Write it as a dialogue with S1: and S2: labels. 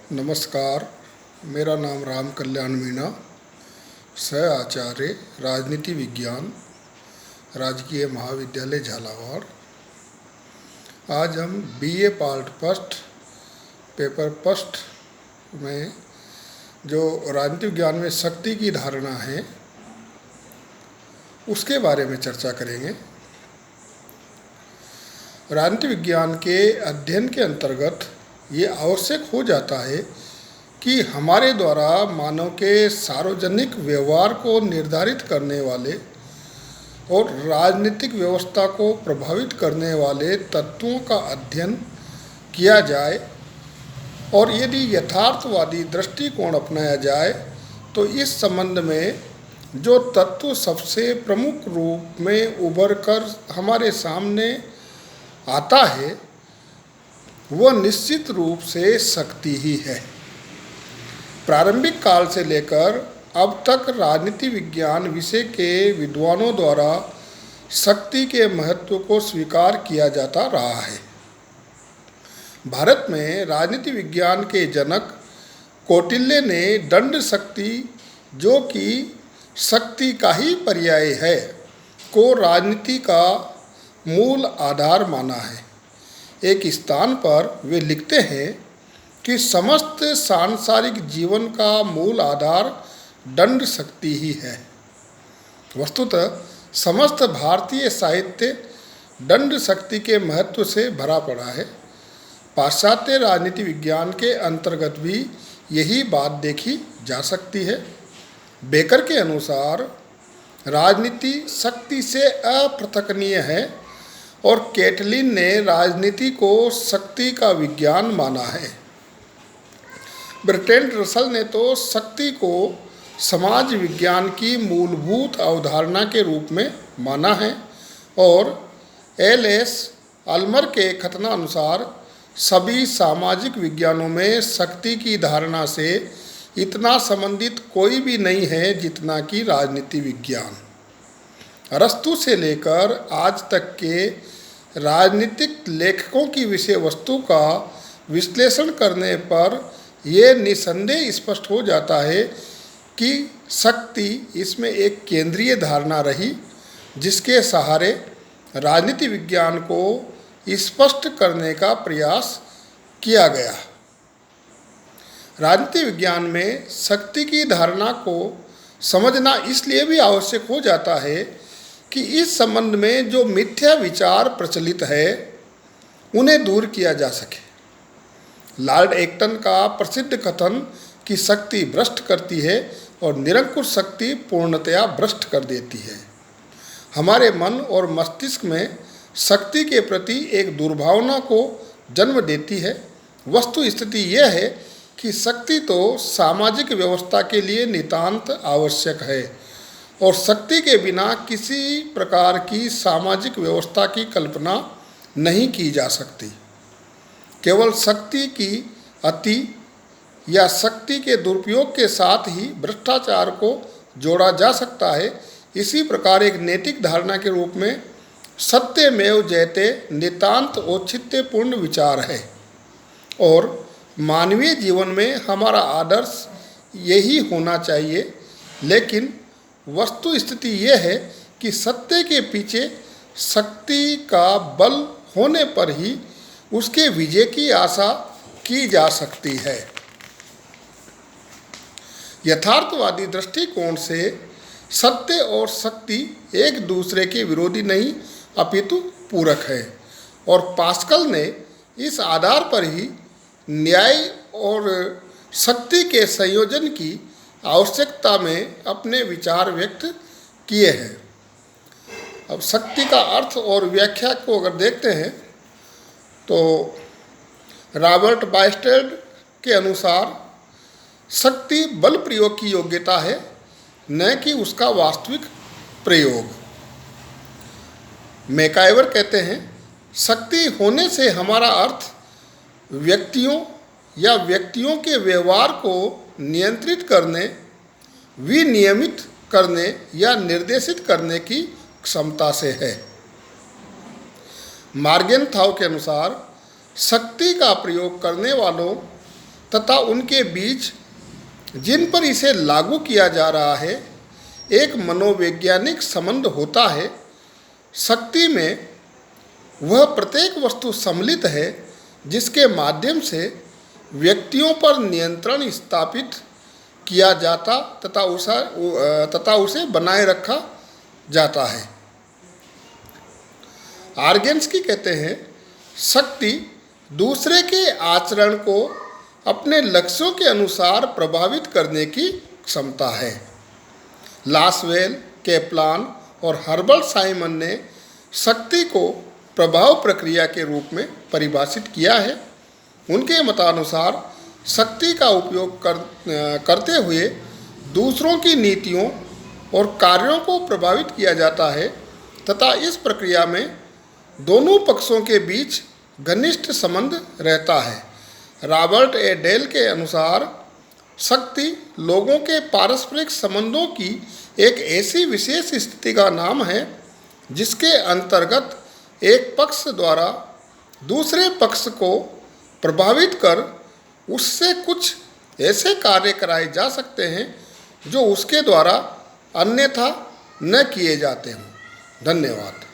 S1: नमस्कार। मेरा नाम राम कल्याण मीणा, सह आचार्य राजनीति विज्ञान, राजकीय महाविद्यालय झालावाड़। आज हम BA part first paper first में जो राजनीति विज्ञान में शक्ति की धारणा है उसके बारे में चर्चा करेंगे। राजनीति विज्ञान के अध्ययन के अंतर्गत ये आवश्यक हो जाता है कि हमारे द्वारा मानव के सार्वजनिक व्यवहार को निर्धारित करने वाले और राजनीतिक व्यवस्था को प्रभावित करने वाले तत्वों का अध्ययन किया जाए और यदि यथार्थवादी दृष्टिकोण अपनाया जाए तो इस संबंध में जो तत्व सबसे प्रमुख रूप में उभर कर हमारे सामने आता है वह निश्चित रूप से शक्ति ही है। प्रारंभिक काल से लेकर अब तक राजनीति विज्ञान विषय के विद्वानों द्वारा शक्ति के महत्व को स्वीकार किया जाता रहा है। भारत में राजनीति विज्ञान के जनक कौटिल्य ने दंड शक्ति, जो कि शक्ति का ही पर्याय है, को राजनीति का मूल आधार माना है। एक स्थान पर वे लिखते हैं कि समस्त सांसारिक जीवन का मूल आधार दंड शक्ति ही है। वस्तुतः समस्त भारतीय साहित्य दंड शक्ति के महत्व से भरा पड़ा है। पाश्चात्य राजनीति विज्ञान के अंतर्गत भी यही बात देखी जा सकती है। बेकर के अनुसार राजनीति शक्ति से अपृथकनीय है और कैटलिन ने राजनीति को शक्ति का विज्ञान माना है। ब्रट्रेंड रसल ने तो शक्ति को समाज विज्ञान की मूलभूत अवधारणा के रूप में माना है और एल.एस. अल्मर के कथनानुसार सभी सामाजिक विज्ञानों में शक्ति की धारणा से इतना संबंधित कोई भी नहीं है जितना कि राजनीति विज्ञान। अरस्तु से लेकर आज तक के राजनीतिक लेखकों की विषय वस्तु का विश्लेषण करने पर यह निसंदेह स्पष्ट हो जाता है कि शक्ति इसमें एक केंद्रीय धारणा रही, जिसके सहारे राजनीति विज्ञान को स्पष्ट करने का प्रयास किया गया। राजनीति विज्ञान में शक्ति की धारणा को समझना इसलिए भी आवश्यक हो जाता है कि इस संबंध में जो मिथ्या विचार प्रचलित है उन्हें दूर किया जा सके। लॉर्ड एक्टन का प्रसिद्ध कथन कि शक्ति भ्रष्ट करती है और निरंकुश शक्ति पूर्णतया भ्रष्ट कर देती है, हमारे मन और मस्तिष्क में शक्ति के प्रति एक दुर्भावना को जन्म देती है। वस्तु स्थिति यह है कि शक्ति तो सामाजिक व्यवस्था के लिए नितांत आवश्यक है और शक्ति के बिना किसी प्रकार की सामाजिक व्यवस्था की कल्पना नहीं की जा सकती। केवल शक्ति की अति या शक्ति के दुरुपयोग के साथ ही भ्रष्टाचार को जोड़ा जा सकता है। इसी प्रकार एक नैतिक धारणा के रूप में सत्यमेव जयते नितांत औचित्यपूर्ण विचार है और मानवीय जीवन में हमारा आदर्श यही होना चाहिए। लेकिन वस्तु स्थिति यह है कि सत्य के पीछे शक्ति का बल होने पर ही उसके विजय की आशा की जा सकती है। यथार्थवादी दृष्टिकोण से सत्य और शक्ति एक दूसरे के विरोधी नहीं अपितु पूरक है और पास्कल ने इस आधार पर ही न्याय और शक्ति के संयोजन की आवश्यकता में अपने विचार व्यक्त किए हैं। अब शक्ति का अर्थ और व्याख्या को अगर देखते हैं तो रॉबर्ट बायस्टेड के अनुसार शक्ति बल प्रयोग की योग्यता है, न कि उसका वास्तविक प्रयोग। मैकाइवर कहते हैं शक्ति होने से हमारा अर्थ व्यक्तियों या व्यक्तियों के व्यवहार को नियंत्रित करने, विनियमित करने या निर्देशित करने की क्षमता से है। मार्गेनथाउ के अनुसार शक्ति का प्रयोग करने वालों तथा उनके बीच जिन पर इसे लागू किया जा रहा है एक मनोवैज्ञानिक संबंध होता है। शक्ति में वह प्रत्येक वस्तु सम्मिलित है जिसके माध्यम से व्यक्तियों पर नियंत्रण स्थापित किया जाता तथा उसे बनाए रखा जाता है। आर्गेन्स्की कहते हैं, शक्ति दूसरे के आचरण को अपने लक्ष्यों के अनुसार प्रभावित करने की क्षमता है। लासवेल, कैप्लान और हर्बर्ट साइमन ने शक्ति को प्रभाव प्रक्रिया के रूप में परिभाषित किया है। उनके मतानुसार शक्ति का उपयोग करते हुए दूसरों की नीतियों और कार्यों को प्रभावित किया जाता है तथा इस प्रक्रिया में दोनों पक्षों के बीच घनिष्ठ संबंध रहता है। रॉबर्ट ए डेल के अनुसार शक्ति लोगों के पारस्परिक संबंधों की एक ऐसी विशेष स्थिति का नाम है जिसके अंतर्गत एक पक्ष द्वारा दूसरे पक्ष को प्रभावित कर उससे कुछ ऐसे कार्य कराए जा सकते हैं जो उसके द्वारा अन्यथा न किए जाते हों। धन्यवाद।